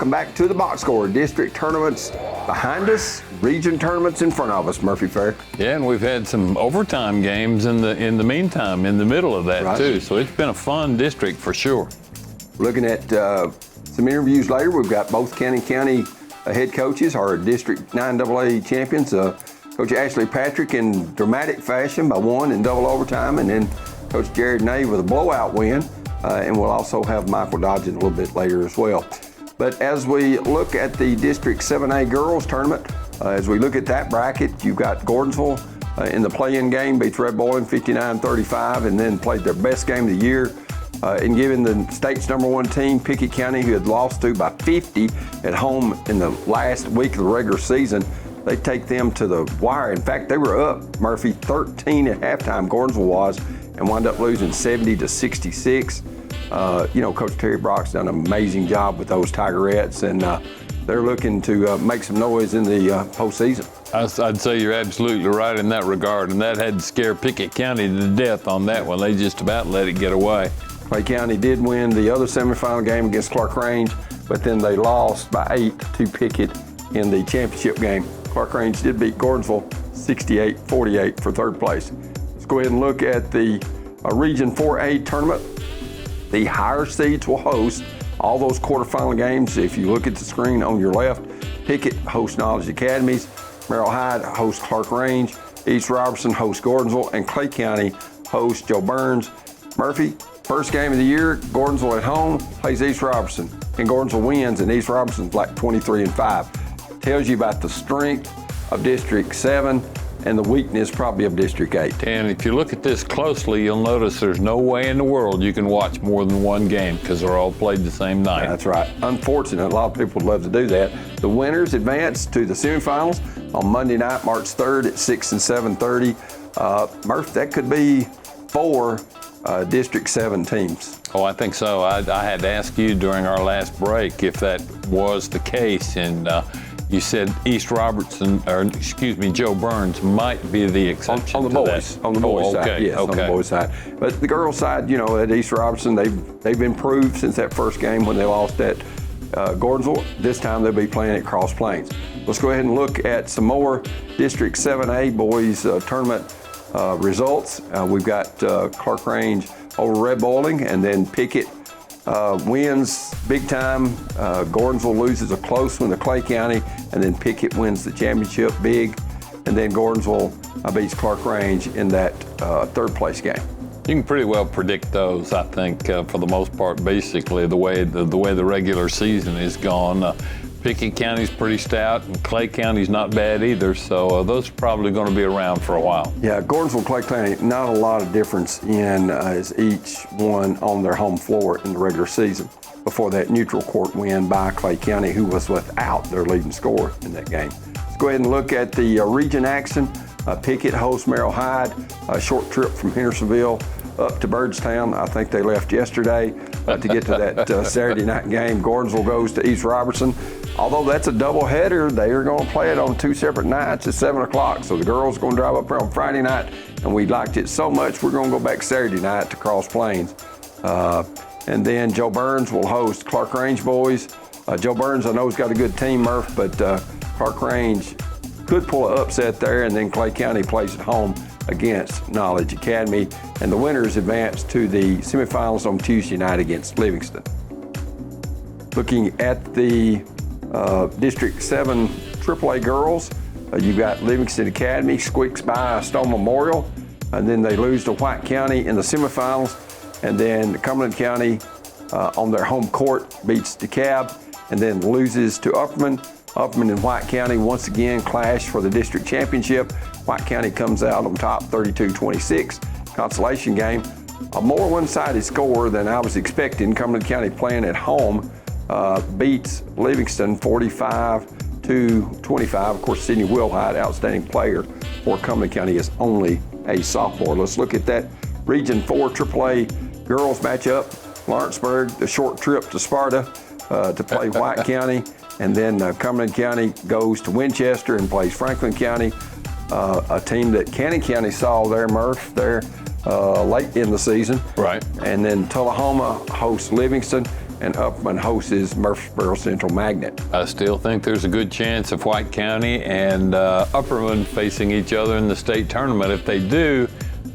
Coming back to the box score, district tournaments behind us, region tournaments in front of us, Murphy Fair. Yeah, and we've had some overtime games in the meantime, in the middle of that Right. too. So it's been a fun district for sure. Looking at some interviews later, we've got both County head coaches, our District 9AA champions, Coach Ashley Patrick in dramatic fashion by one in double overtime, and then Coach Jared Nave with a blowout win. And we'll also have Michael Dodgen a little bit later as well. But as we look at the District 7A girls tournament, as we look at that bracket, you've got Gordonsville in the play-in game, beats Red Boiling 59-35, and then played their best game of the year in giving the state's #1 team, Pickett County, who had lost to by 50 at home in the last week of the regular season. They take them to the wire. In fact, they were up, Murphy, 13 at halftime, Gordonsville was, and wound up losing 70-66. Coach Terry Brock's done an amazing job with those Tigerettes, and they're looking to make some noise in the postseason. I'd say you're absolutely right in that regard, and that had to scare Pickett County to death on that one. They just about let it get away. Clay County did win the other semifinal game against Clark Range, but then they lost by 8 to Pickett in the championship game. Clark Range did beat Gordonsville 68-48 for third place. Let's go ahead and look at the Region 4A tournament. The higher seeds will host all those quarterfinal games. If you look at the screen on your left, Pickett hosts Knowledge Academies, Merrill Hyde hosts Clark Range, East Robertson hosts Gordonsville, and Clay County hosts Joe Burns. Murphy, first game of the year, Gordonsville at home plays East Robertson, and Gordonsville wins, and East Robertson's like 23-5. Tells you about the strength of District 7 and the weakness probably of District 8. And if you look at this closely, you'll notice there's no way in the world you can watch more than one game because they're all played the same night. That's right. Unfortunate. A lot of people would love to do that. The winners advance to the semifinals on Monday night, March 3rd at 6 and 7:30. Murph, that could be 4 District 7 teams. Oh, I think so. I had to ask you during our last break if that was the case, and you said East Robertson, Joe Burns might be the exception on the to boys. that. On the boys okay, side, yes, okay. on the boys side. But the girls side, at East Robertson, they've improved since that first game when they lost at Gordonsville. This time they'll be playing at Cross Plains. Let's go ahead and look at some more District 7A boys tournament results. We've got Clark Range over Red Boiling, and then Pickett wins big time. Gordonsville loses a close one to Clay County, and then Pickett wins the championship big, and then Gordonsville beats Clark Range in that third place game. You can pretty well predict those, I think, for the most part. Basically, the way the regular season is gone. Pickett County's pretty stout, and Clay County's not bad either. So those are probably going to be around for a while. Yeah, Gordonsville, Clay County, not a lot of difference in as each one on their home floor in the regular season. Before that neutral court win by Clay County, who was without their leading scorer in that game. Let's go ahead and look at the region action. Pickett hosts Merrill Hyde. A short trip from Hendersonville up to Byrdstown. I think they left yesterday to get to that Saturday night game. Gordonsville goes to East Robertson. Although that's a doubleheader, they are going to play it on 2 separate nights at 7 o'clock. So the girls are going to drive up there on Friday night, and we liked it so much we're going to go back Saturday night to Cross Plains. And then Joe Burns will host Clark Range boys. Joe Burns, I know, has got a good team, Murph, but Clark Range could pull an upset there, and then Clay County plays at home against Knowledge Academy, and the winners advance to the semifinals on Tuesday night against Livingston. Looking at the District 7 AAA girls, you've got Livingston Academy squeaks by Stone Memorial, and then they lose to White County in the semifinals, and then Cumberland County on their home court beats DeKalb, and then loses to Upperman. Upperman and White County once again clash for the district championship. White County comes out on top 32-26. Consolation game. A more one-sided score than I was expecting. Cumberland County playing at home beats Livingston 45-25. Of course, Sydney Wilhite, outstanding player for Cumberland County, is only a sophomore. Let's look at that Region 4 AAA girls matchup. Lawrenceburg, the short trip to Sparta to play White County. And then Cumberland County goes to Winchester and plays Franklin County, a team that Cannon County saw there, Murph, there late in the season. Right. And then Tullahoma hosts Livingston. and Upperman hosts Murfreesboro Central Magnet. I still think there's a good chance of White County and Upperman facing each other in the state tournament. If they do,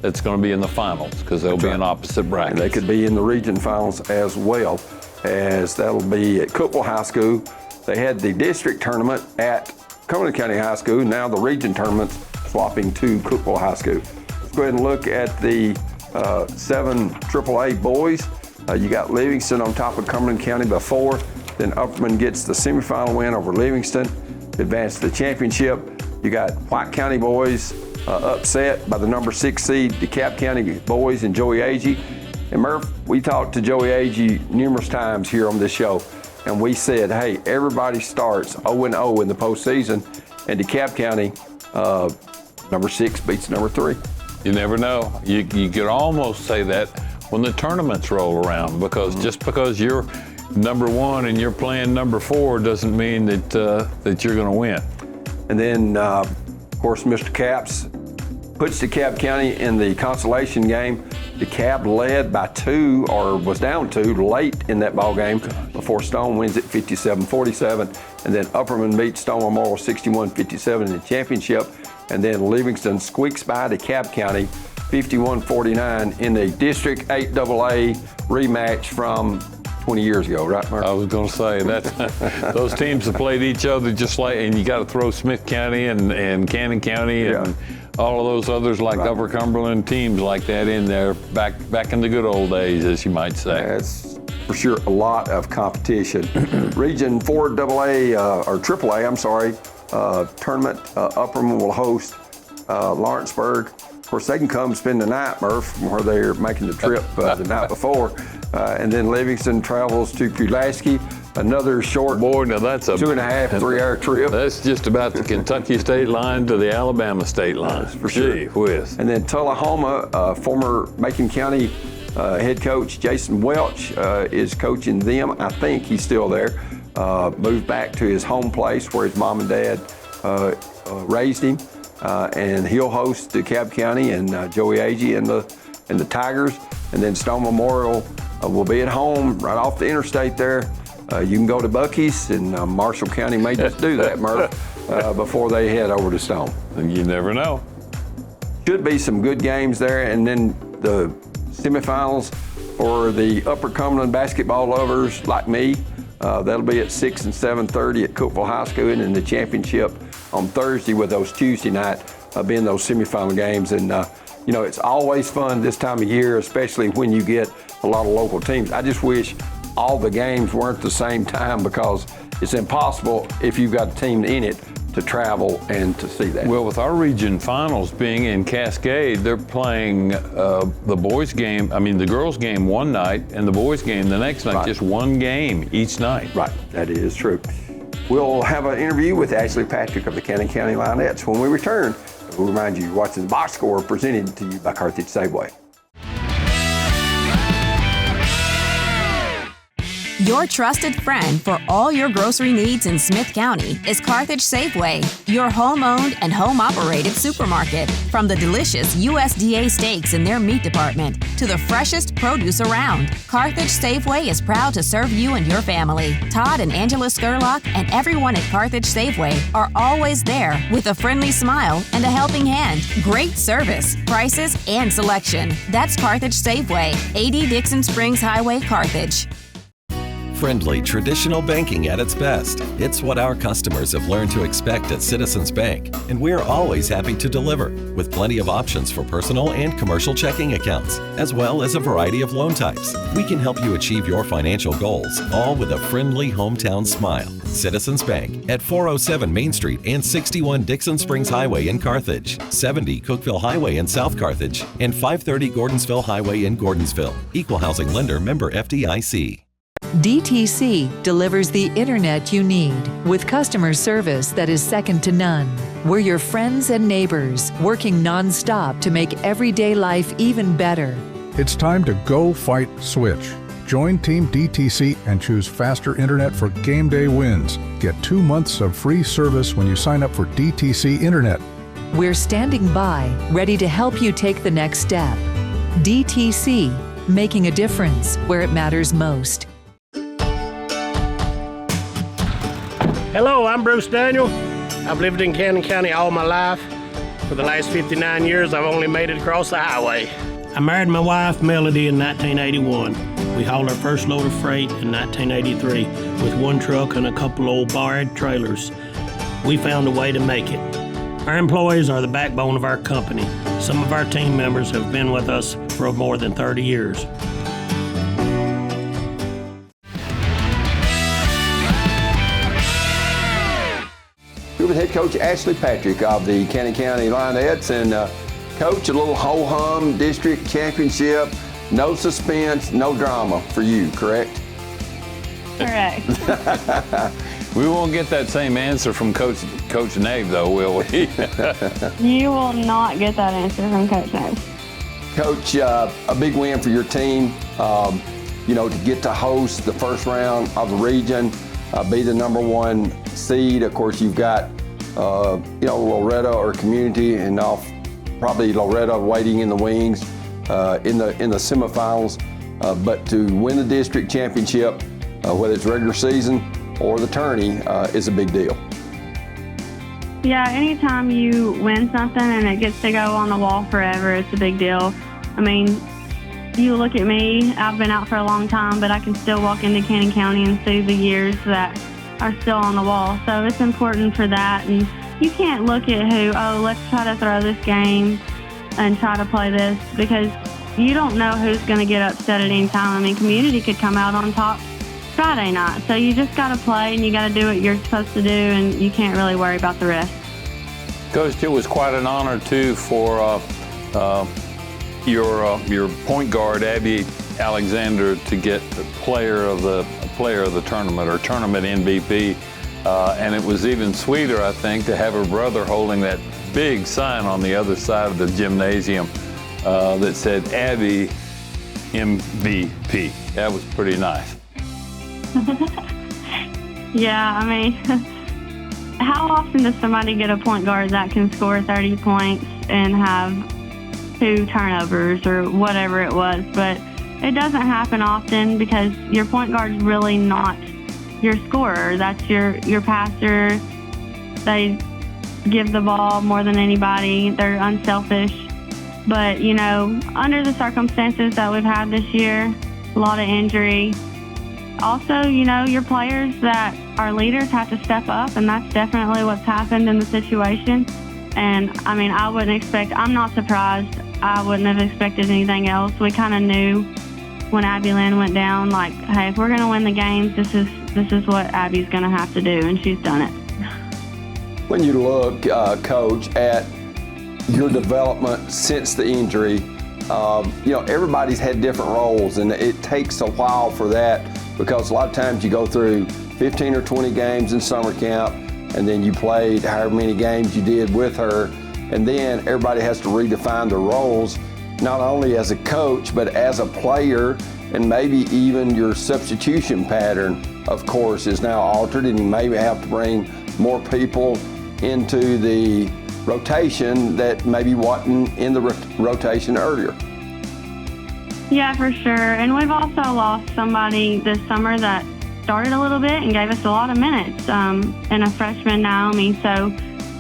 it's going to be in the finals because they'll be in opposite brackets. And they could be in the region finals as well, as that'll be at Cookeville High School. They had the district tournament at Cumberland County High School. Now the region tournament's swapping to Cookeville High School. Let's go ahead and look at the 7 AAA boys. You got Livingston on top of Cumberland County by 4. Then Upperman gets the semifinal win over Livingston to advance to the championship. You got White County boys upset by the number 6 seed DeKalb County boys and Joey Agee. And Murph, we talked to Joey Agee numerous times here on this show, and we said, hey, everybody starts 0-0 in the postseason, and DeKalb County, number 6 beats number 3. You never know. You could almost say that when the tournaments roll around, because just because you're number 1 and you're playing number 4 doesn't mean that you're going to win. And then, of course, Mr. Caps puts DeKalb County in the consolation game. DeKalb led by 2, or was down 2 late in that ball game before Stone wins it 57-47. And then Upperman beats Stone Memorial 61-57 in the championship. And then Livingston squeaks by DeKalb County 51-49 in the District 8 AA rematch from 20 years ago, right, Mark? I was going to say that those teams have played each other just like, and you got to throw Smith County and Cannon County and all of those others like Upper Cumberland teams like that in there back in the good old days, as you might say. That's for sure a lot of competition. Region 4 AA, or AAA, I'm sorry, tournament, Upperman will host Lawrenceburg. Of course, they can come spend the night, Murph, where they're making the trip the night before. And then Livingston travels to Pulaski, another short, boy, now that's a 2.5, 3-hour trip. That's just about the Kentucky state line to the Alabama state line. For sure. Gee whiz. And then Tullahoma, former Macon County head coach Jason Welch is coaching them. I think he's still there. Moved back to his home place where his mom and dad raised him. And he'll host DeKalb County and Joey Agee and the Tigers. And then Stone Memorial will be at home right off the interstate there. You can go to Buc-ee's, and Marshall County may just do that, Murph, before they head over to Stone. You never know. Should be some good games there. And then the semifinals for the Upper Cumberland basketball lovers like me, that'll be at 6 and 7:30 at Cookeville High School, and then the championship on Thursday with those Tuesday night being those semifinal games. And you know, it's always fun this time of year, especially when you get a lot of local teams. I just wish all the games weren't the same time, because it's impossible if you've got a team in it to travel and to see that. Well, with our region finals being in Cascade, they're playing the boys game, the girls game one night and the boys game the next night, just one game each night. Right, that is true. We'll have an interview with Ashley Patrick of the Cannon County Lionettes when we return. We'll remind you, you're watching the Box Score, presented to you by Carthage Safeway. Your trusted friend for all your grocery needs in Smith County is Carthage Safeway, your home-owned and home-operated supermarket. From the delicious USDA steaks in their meat department to the freshest produce around, Carthage Safeway is proud to serve you and your family. Todd and Angela Skurlock and everyone at Carthage Safeway are always there with a friendly smile and a helping hand. Great service, prices, and selection. That's Carthage Safeway, 80 Dixon Springs Highway, Carthage. Friendly, traditional banking at its best. It's what our customers have learned to expect at Citizens Bank, and we're always happy to deliver, with plenty of options for personal and commercial checking accounts, as well as a variety of loan types. We can help you achieve your financial goals, all with a friendly hometown smile. Citizens Bank at 407 Main Street and 61 Dixon Springs Highway in Carthage, 70 Cookeville Highway in South Carthage, and 530 Gordonsville Highway in Gordonsville. Equal housing lender, member FDIC. DTC delivers the internet you need with customer service that is second to none. We're your friends and neighbors, working nonstop to make everyday life even better. It's time to go fight switch. Join Team DTC and choose faster internet for game day wins. Get 2 months of free service when you sign up for DTC Internet. We're standing by, ready to help you take the next step. DTC, making a difference where it matters most. Hello, I'm Bruce Daniel. I've lived in Cannon County all my life. For the last 59 years, I've only made it across the highway. I married my wife, Melody, in 1981. We hauled our first load of freight in 1983 with one truck and a couple old barred trailers. We found a way to make it. Our employees are the backbone of our company. Some of our team members have been with us for more than 30 years. We're with head coach Ashley Patrick of the Cannon County Lionettes. And coach, a little ho-hum district championship, no suspense, no drama for you, correct? Correct. We won't get that same answer from Coach Nave, though, will we? You will not get that answer from Coach Nave. Coach, a big win for your team, to get to host the first round of the region, be the #1 seed. Of course, you've got, Loretta or Community, and probably Loretta waiting in the wings in the semifinals. But to win the district championship, whether it's regular season or the tourney, is a big deal. Yeah, anytime you win something and it gets to go on the wall forever, it's a big deal. I mean, you look at me, I've been out for a long time, but I can still walk into Cannon County and see the years that are still on the wall. So it's important for that. And you can't look at let's try to throw this game and try to play this, because you don't know who's going to get upset at any time. I mean, Community could come out on top Friday night. So you just got to play and you got to do what you're supposed to do, and you can't really worry about the rest. Coach, it was quite an honor, too, for your point guard, Abi Alexander, to get the player of the tournament, or tournament MVP. And it was even sweeter, I think, to have her brother holding that big sign on the other side of the gymnasium that said Abi MVP. That was pretty nice. Yeah, I mean, how often does somebody get a point guard that can score 30 points and have 2 turnovers or whatever it was? But it doesn't happen often, because your point guard's really not your scorer. That's your passer. They give the ball more than anybody. They're unselfish. But, under the circumstances that we've had this year, a lot of injury. Also, your players that are leaders have to step up, and that's definitely what's happened in the situation. And, I mean, I'm not surprised. I wouldn't have expected anything else. We kind of knew when Abby Lynn went down, like, hey, if we're going to win the games, this is what Abby's going to have to do, and she's done it. When you look, Coach, at your development since the injury, everybody's had different roles, and it takes a while for that, because a lot of times you go through 15 or 20 games in summer camp, and then you played however many games you did with her, and then everybody has to redefine their roles, not only as a coach, but as a player, and maybe even your substitution pattern, of course, is now altered, and you maybe have to bring more people into the rotation that maybe wasn't in the rotation earlier. Yeah, for sure. And we've also lost somebody this summer that started a little bit and gave us a lot of minutes, and a freshman, Naomi. So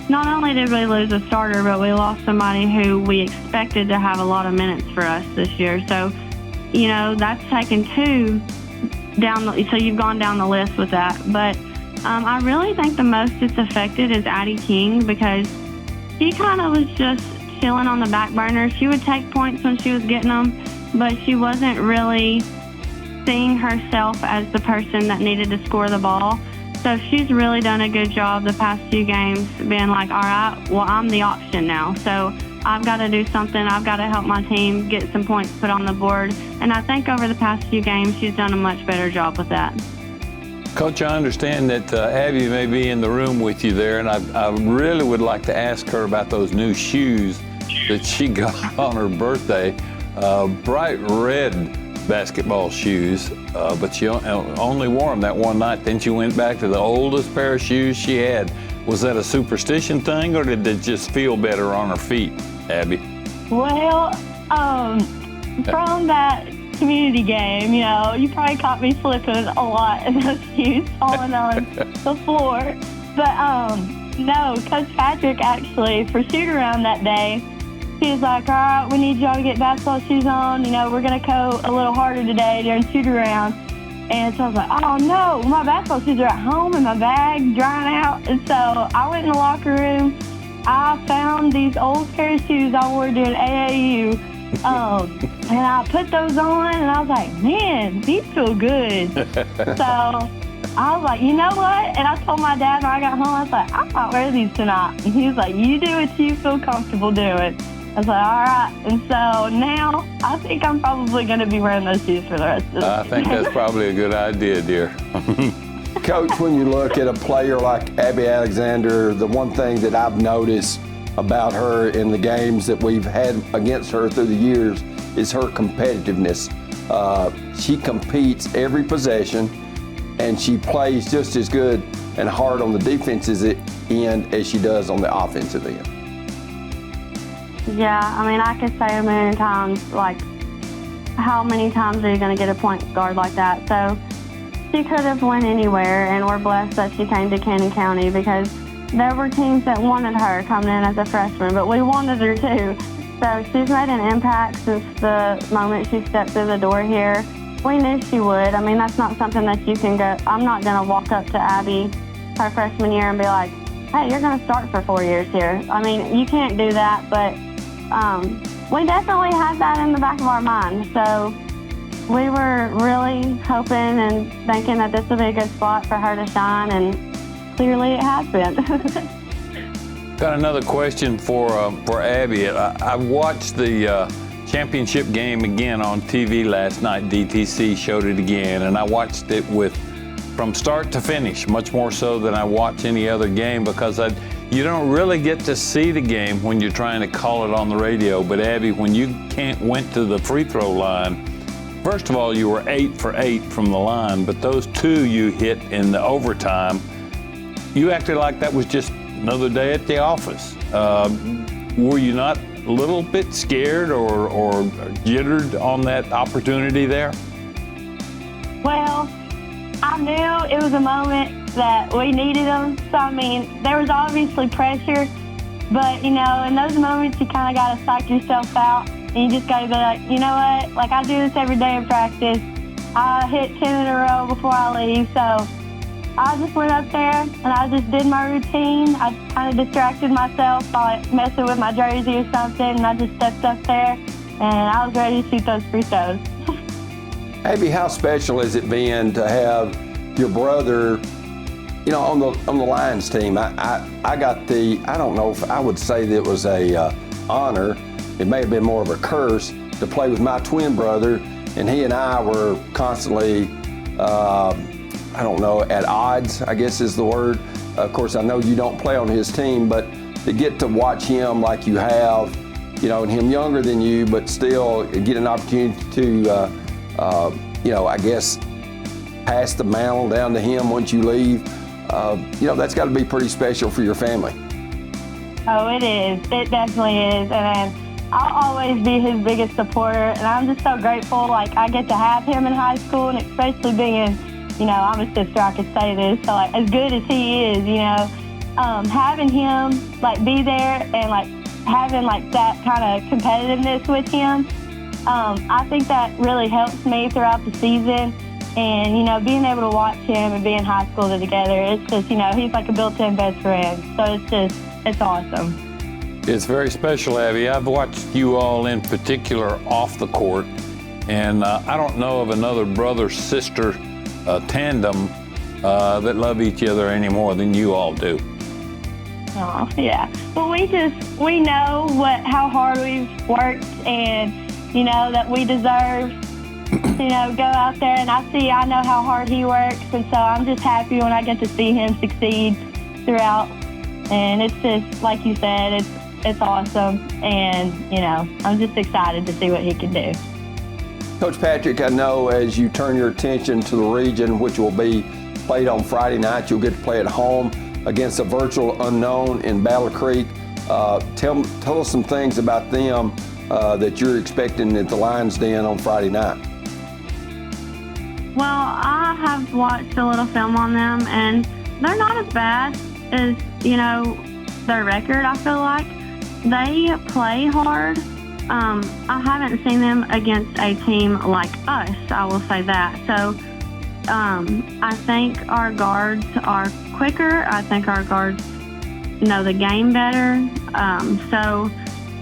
not only did we lose a starter, but we lost somebody who we expected to have a lot of minutes for us this year. So, that's taken 2 down. So you've gone down the list with that. But I really think the most it's affected is Addie King, because she kind of was just chilling on the back burner. She would take points when she was getting them, but she wasn't really seeing herself as the person that needed to score the ball. So she's really done a good job the past few games being like, all right, well, I'm the option now. So I've got to do something. I've got to help my team get some points put on the board. And I think over the past few games, she's done a much better job with that. Coach, I understand that Abby may be in the room with you there, and I really would like to ask her about those new shoes that she got on her birthday. Bright red basketball shoes, but she only wore them that one night. Then she went back to the oldest pair of shoes she had. Was that a superstition thing, or did it just feel better on her feet, Abby? Well, from that community game. You know, you probably caught me slipping a lot in those shoes, falling on the floor. But no, Coach Patrick actually, for shoot-around that day, he was like, all right, we need y'all to get basketball shoes on. You know, we're going to go a little harder today during shoot-around. And so I was like, oh, no, my basketball shoes are at home in my bag, drying out. And so I went in the locker room. I found these old pair of shoes I wore during AAU. And I put those on, and I was like, man, these feel good. So I was like, you know what? And I told my dad when I got home, I was like, I might wear these tonight. And he was like, you do what you feel comfortable doing. I was like, all right. And so now I think I'm probably going to be wearing those shoes for the rest of the I think that's probably a good idea, dear. Coach, when you look at a player like Abi Alexander, the one thing that I've noticed about her in the games that we've had against her through the years is her competitiveness. She competes every possession, and she plays just as good and hard on the defensive end as she does on the offensive end. Yeah, I mean, I could say a million times, like, how many times are you going to get a point guard like that? So she could have went anywhere, and we're blessed that she came to Cannon County because there were teams that wanted her coming in as a freshman, but we wanted her too. So she's made an impact since the moment she stepped through the door here. We knew she would. I mean, that's not something that you can go, I'm not going to walk up to Abby her freshman year and be like, hey, you're going to start for 4 years here. I mean, you can't do that, but we definitely had that in the back of our mind. So we were really hoping and thinking that this would be a good spot for her to shine, and clearly it has been. Got another question for Abby. I watched the championship game again on TV last night. DTC showed it again, and I watched it from start to finish, much more so than I watch any other game because you don't really get to see the game when you're trying to call it on the radio. But Abby, when you went to the free throw line, first of all, you were 8 for 8 from the line, but those 2 you hit in the overtime, you acted like that was just another day at the office. Were you not a little bit scared or jittered on that opportunity there? Well, I knew it was a moment that we needed them. So, I mean, there was obviously pressure, but, you know, in those moments you kind of got to psych yourself out, and you just got to be like, you know what, like I do this every day in practice. I hit 10 in a row before I leave, so I just went up there and I just did my routine. I kind of distracted myself by messing with my jersey or something, and I just stepped up there and I was ready to shoot those free throws. Abby, how special has it been to have your brother, you know, on the Lions team? I got I don't know if I would say that it was a honor. It may have been more of a curse to play with my twin brother, and he and I were constantly, I don't know, at odds, I guess is the word. Of course, I know you don't play on his team, but to get to watch him like you have, you know, and him younger than you, but still get an opportunity to, you know, I guess, pass the mantle down to him once you leave, you know, that's got to be pretty special for your family. Oh, it is. It definitely is. And I'll always be his biggest supporter, and I'm just so grateful, like, I get to have him in high school, and especially being, you know, I'm a sister, I could say this, so, like, as good as he is, you know, having him, like, be there and, like, having, like, that kind of competitiveness with him, I think that really helps me throughout the season. And, you know, being able to watch him and be in high school together, it's just, you know, he's like a built-in best friend. So it's awesome. It's very special, Abby. I've watched you all in particular off the court, and I don't know of another brother-sister tandem that love each other any more than you all do. Oh, yeah. Well, we know how hard we've worked, and, you know, that we deserve, you know, go out there, and I know how hard he works, and so I'm just happy when I get to see him succeed throughout. And it's just, like you said, it's awesome, and, you know, I'm just excited to see what he can do. Coach Patrick, I know as you turn your attention to the region, which will be played on Friday night, you'll get to play at home against a virtual unknown in Battle Creek. Tell us some things about them that you're expecting at the Lions Den on Friday night. Well, I have watched a little film on them, and they're not as bad as, their record, I feel like. They play hard. I haven't seen them against a team like us, I will say that. So I think our guards are quicker. I think our guards know the game better. So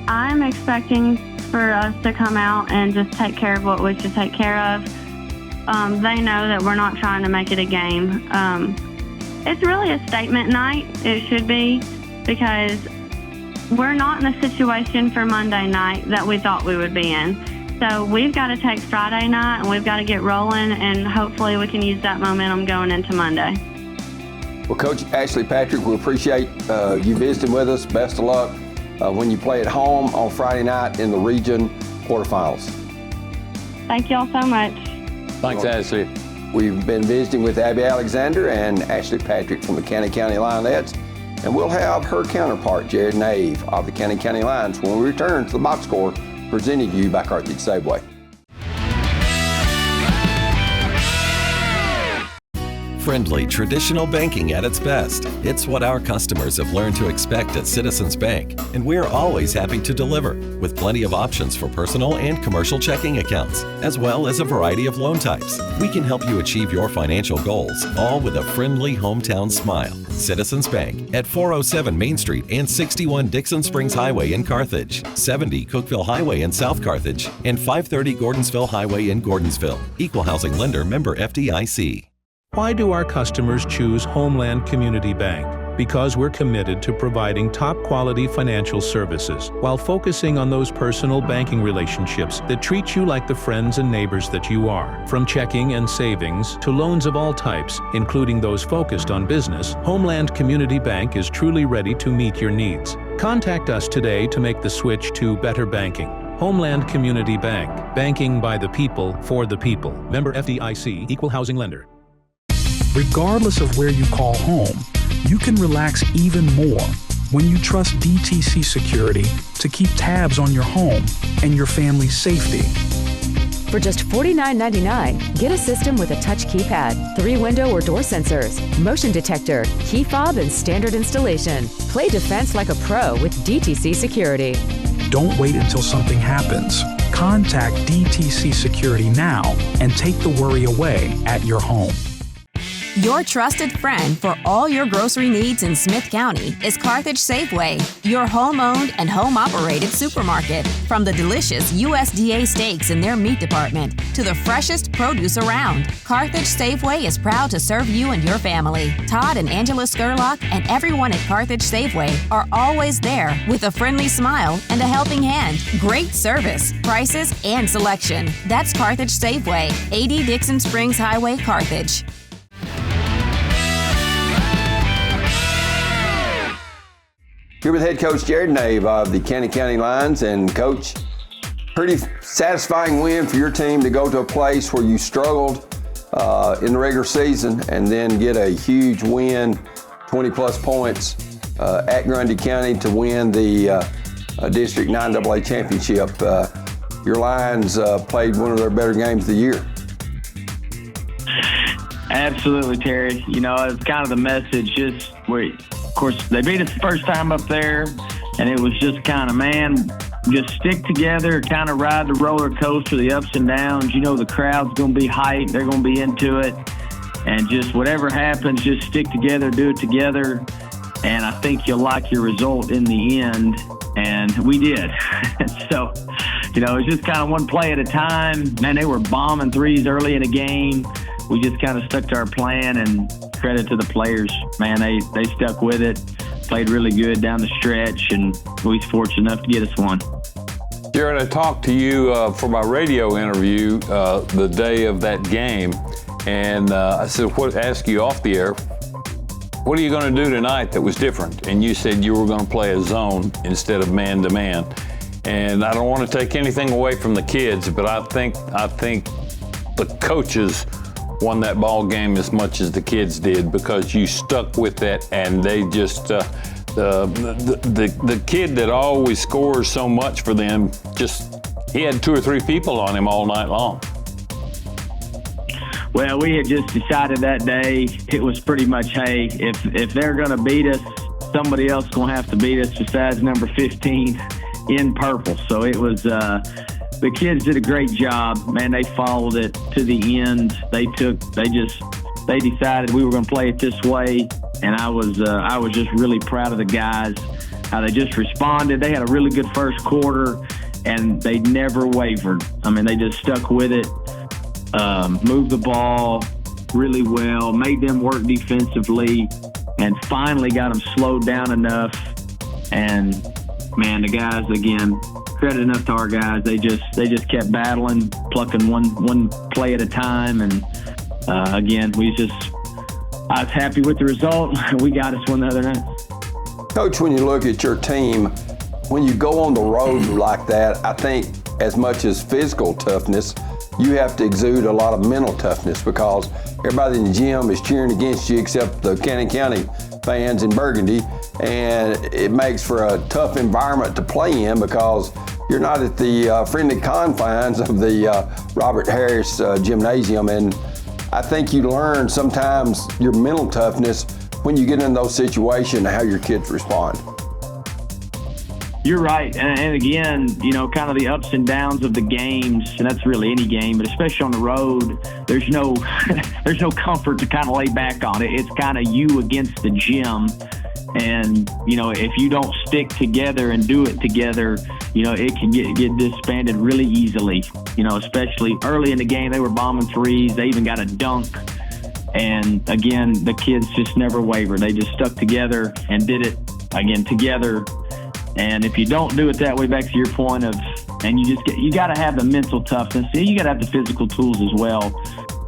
I'm expecting for us to come out and just take care of what we should take care of. They know that we're not trying to make it a game. It's really a statement night. It should be, because we're not in the situation for Monday night that we thought we would be in. So we've got to take Friday night and we've got to get rolling, and hopefully we can use that momentum going into Monday. Well, Coach Ashley Patrick, we appreciate you visiting with us. Best of luck when you play at home on Friday night in the region quarterfinals. Thank y'all so much. Thanks, Ashley. We've been visiting with Abi Alexander and Ashley Patrick from the County Lionettes, and we'll have her counterpart, Jared Nave of the County Lions, when we return to the box score presented to you by Carthage Safeway. Friendly, traditional banking at its best. It's what our customers have learned to expect at Citizens Bank, and we're always happy to deliver, with plenty of options for personal and commercial checking accounts, as well as a variety of loan types. We can help you achieve your financial goals, all with a friendly hometown smile. Citizens Bank at 407 Main Street and 61 Dixon Springs Highway in Carthage, 70 Cookeville Highway in South Carthage, and 530 Gordonsville Highway in Gordonsville. Equal housing lender, member FDIC. Why do our customers choose Homeland Community Bank? Because we're committed to providing top-quality financial services while focusing on those personal banking relationships that treat you like the friends and neighbors that you are. From checking and savings to loans of all types, including those focused on business, Homeland Community Bank is truly ready to meet your needs. Contact us today to make the switch to better banking. Homeland Community Bank. Banking by the people, for the people. Member FDIC, Equal Housing Lender. Regardless of where you call home, you can relax even more when you trust DTC Security to keep tabs on your home and your family's safety. For just $49.99, get a system with a touch keypad, 3 window or door sensors, motion detector, key fob, and standard installation. Play defense like a pro with DTC Security. Don't wait until something happens. Contact DTC Security now and take the worry away at your home. Your trusted friend for all your grocery needs in Smith County is Carthage Safeway, your home-owned and home-operated supermarket. From the delicious USDA steaks in their meat department to the freshest produce around, Carthage Safeway is proud to serve you and your family. Todd and Angela Skurlock and everyone at Carthage Safeway are always there with a friendly smile and a helping hand. Great service, prices, and selection. That's Carthage Safeway, 80 Dixon Springs Highway, Carthage. Here with head coach Jared Nave of the County Lions. And coach, pretty satisfying win for your team to go to a place where you struggled in the regular season and then get a huge win, 20 plus points at Grundy County to win the District 9AA championship. Your Lions played one of their better games of the year. Absolutely, Terry. It's kind of the message, just where, of course, they beat us the first time up there, and it was just kind of, just stick together, kind of ride the roller coaster, the ups and downs. The crowd's going to be hyped. They're going to be into it. And just whatever happens, just stick together, do it together. And I think you'll like your result in the end. And we did. So, it was just kind of one play at a time. Man, they were bombing threes early in the game. We just kind of stuck to our plan, and credit to the players. Man, they stuck with it, played really good down the stretch, and we was fortunate enough to get us one. Jared, I talked to you for my radio interview the day of that game, and I said, ask you off the air, what are you going to do tonight that was different? And you said you were going to play a zone instead of man-to-man. And I don't want to take anything away from the kids, but I think the coaches won that ball game as much as the kids did, because you stuck with that, and they just the kid that always scores so much for them, he had 2 or 3 people on him all night long. Well, we had just decided that day it was pretty much, hey, if they're going to beat us, somebody else going to have to beat us besides number 15 in purple. So it was the kids did a great job. Man, they followed it to the end. They decided we were going to play it this way, and I was just really proud of the guys, how they just responded. They had a really good first quarter, and they never wavered. I mean, they just stuck with it. Moved the ball really well, made them work defensively, and finally got them slowed down enough. And man, the guys, again, credit enough to our guys. They just kept battling, plucking one play at a time. And again, I was happy with the result. We got us one the other night. Coach, when you look at your team, when you go on the road like that, I think as much as physical toughness, you have to exude a lot of mental toughness, because everybody in the gym is cheering against you except the Cannon County fans in Burgundy, and it makes for a tough environment to play in because you're not at the friendly confines of the Robert Harris Gymnasium. And I think you learn sometimes your mental toughness when you get in those situations, how your kids respond. You're right. And again, kind of the ups and downs of the games, and that's really any game, but especially on the road, there's no comfort to kind of lay back on it. It's kind of you against the gym. And, if you don't stick together and do it together, it can get disbanded really easily. Especially early in the game, they were bombing threes. They even got a dunk. And again, the kids just never wavered. They just stuck together and did it again together. And if you don't do it that way, back to your point of, and you got to have the mental toughness. You got to have the physical tools as well.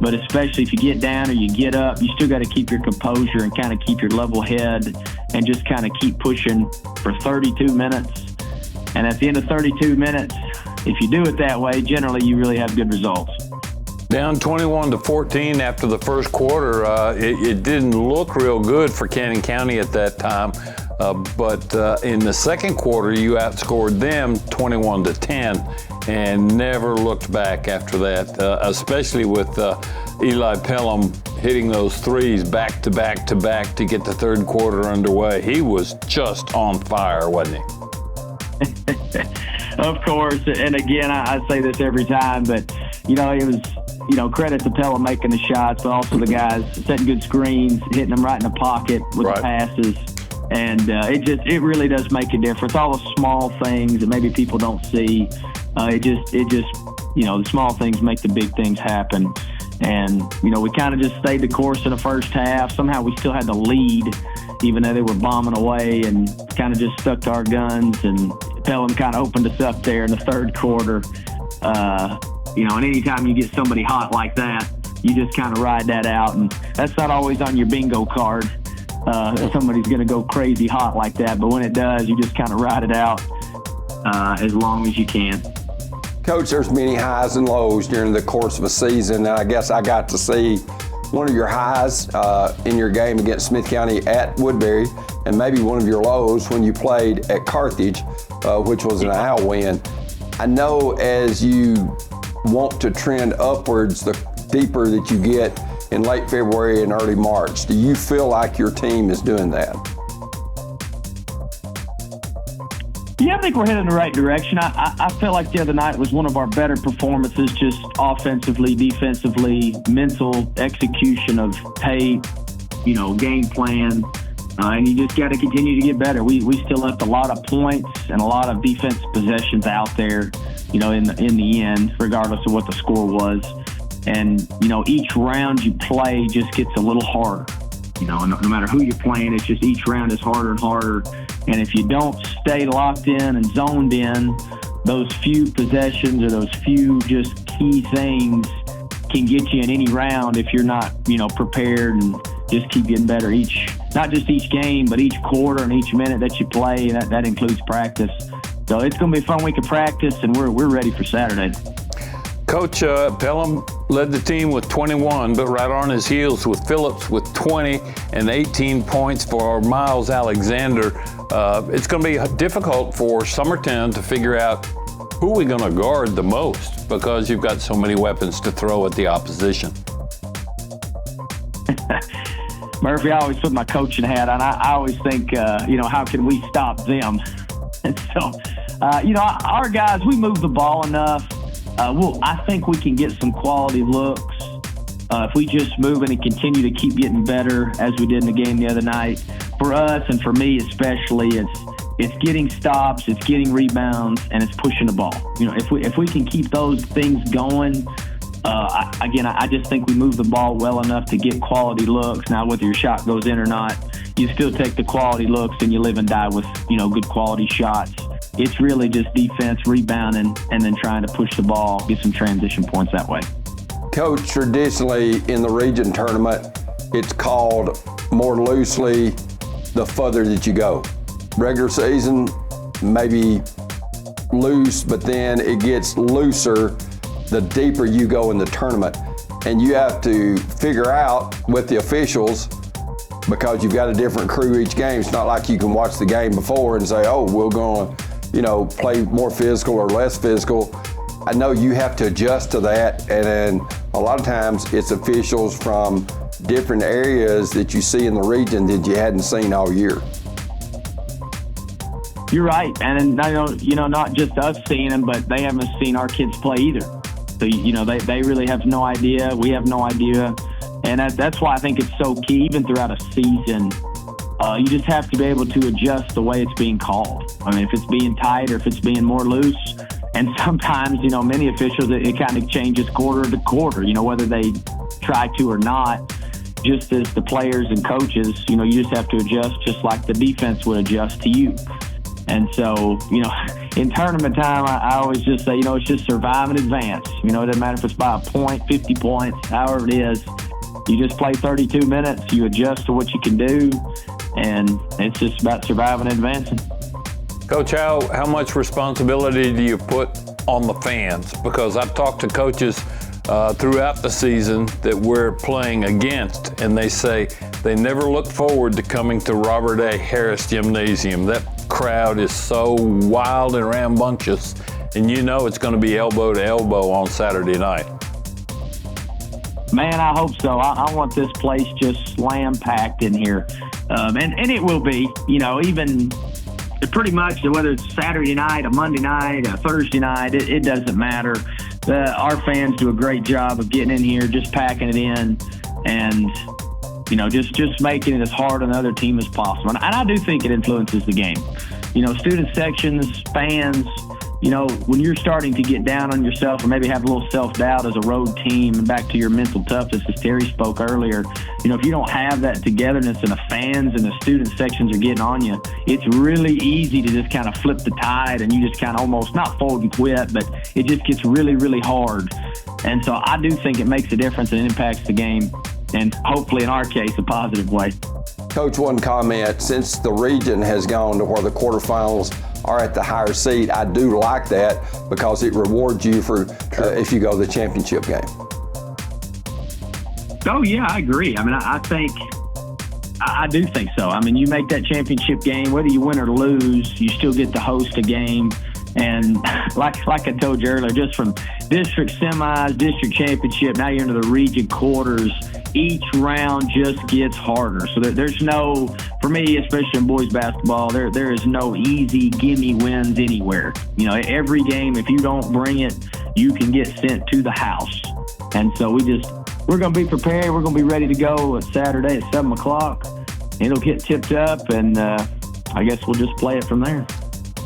But especially if you get down or you get up, you still got to keep your composure and kind of keep your level head and just kind of keep pushing for 32 minutes. And at the end of 32 minutes, if you do it that way, generally you really have good results. Down 21-14 after the first quarter, it didn't look real good for Cannon County at that time. But in the second quarter, you outscored them 21-10 and never looked back after that, especially with Eli Pelham hitting those threes back to back to back to get the third quarter underway. He was just on fire, wasn't he? Of course. And again, I say this every time, but, it was, credit to Pelham making the shots, but also the guys setting good screens, hitting them right in the pocket with the passes. And it really does make a difference. All the small things that maybe people don't see, the small things make the big things happen. And, we kind of just stayed the course in the first half. Somehow we still had the lead, even though they were bombing away, and kind of just stuck to our guns. And Pelham kind of opened us up there in the third quarter. And anytime you get somebody hot like that, you just kind of ride that out. And that's not always on your bingo card. Somebody's going to go crazy hot like that. But when it does, you just kind of ride it out as long as you can. Coach, there's many highs and lows during the course of a season. And I guess I got to see one of your highs in your game against Smith County at Woodbury, and maybe one of your lows when you played at Carthage, which was an owl win. I know as you want to trend upwards, the deeper that you get in late February and early March. Do you feel like your team is doing that? Yeah, I think we're headed in the right direction. I felt like the other night was one of our better performances, just offensively, defensively, mental execution of tape, game plan. And you just got to continue to get better. We still left a lot of points and a lot of defense possessions out there, in the end, regardless of what the score was. And, each round you play just gets a little harder. No matter who you're playing, it's just each round is harder and harder. And if you don't stay locked in and zoned in, those few possessions or those few just key things can get you in any round if you're not, prepared and just keep getting better not just each game, but each quarter and each minute that you play. That includes practice. So it's going to be a fun week of practice, and we're ready for Saturday. Coach, Pelham led the team with 21, but right on his heels with Phillips with 20 and 18 points for Miles Alexander. It's going to be difficult for Summertown to figure out who we're going to guard the most because you've got so many weapons to throw at the opposition. Murphy, I always put my coaching hat on. I always think, how can we stop them? And so, our guys, we move the ball enough. I think we can get some quality looks if we just move it and continue to keep getting better as we did in the game the other night. For us and for me especially, it's getting stops, it's getting rebounds, and it's pushing the ball. If we can keep those things going, I just think we move the ball well enough to get quality looks. Now, whether your shot goes in or not, you still take the quality looks and you live and die with, good quality shots. It's really just defense, rebounding, and then trying to push the ball, get some transition points that way. Coach, traditionally in the region tournament, it's called more loosely the further that you go. Regular season, maybe loose, but then it gets looser the deeper you go in the tournament. And you have to figure out with the officials, because you've got a different crew each game. It's not like you can watch the game before and say, oh, we're going to, play more physical or less physical. I know you have to adjust to that, and then a lot of times it's officials from different areas that you see in the region that you hadn't seen all year. You're right, and not just us seeing them, but they haven't seen our kids play either. So they really have no idea. We have no idea, and that's why I think it's so key. Even throughout a season, you just have to be able to adjust the way it's being called. I mean, if it's being tight or if it's being more loose. And sometimes, many officials, it kind of changes quarter to quarter, whether they try to or not. Just as the players and coaches, you just have to adjust just like the defense would adjust to you. And so, in tournament time, I always just say, it's just survive and advance. It doesn't matter if it's by a point, 50 points, however it is. You just play 32 minutes, you adjust to what you can do, and it's just about surviving and advancing. Coach, how much responsibility do you put on the fans? Because I've talked to coaches throughout the season that we're playing against, and they say they never look forward to coming to Robert A. Harris Gymnasium. That crowd is so wild and rambunctious, and it's going to be elbow to elbow on Saturday night. Man, I hope so. I want this place just slam-packed in here. And it will be, even pretty much whether it's Saturday night, a Monday night, a Thursday night, it doesn't matter. Our fans do a great job of getting in here, just packing it in, and just making it as hard on the other team as possible. And I do think it influences the game. Student sections, fans, when you're starting to get down on yourself or maybe have a little self-doubt as a road team, and back to your mental toughness as Terry spoke earlier, if you don't have that togetherness and the fans and the student sections are getting on you, it's really easy to just kind of flip the tide and you just kind of almost not fold and quit, but it just gets really, really hard. And so I do think it makes a difference and impacts the game, and hopefully in our case, a positive way. Coach, one comment, since the region has gone to where the quarterfinals are at the higher seed, I do like that because it rewards you for if you go to the championship game. Oh yeah, I agree. I mean, I do think so. I mean, you make that championship game, whether you win or lose, you still get to host a game. And like I told you earlier, just from district semis, district championship, now you're into the region quarters, each round just gets harder. So there's no, for me, especially in boys basketball, there is no easy gimme wins anywhere. Every game, if you don't bring it, you can get sent to the house. And so we're going to be prepared. We're going to be ready to go Saturday at 7 o'clock. It'll get tipped up, and I guess we'll just play it from there.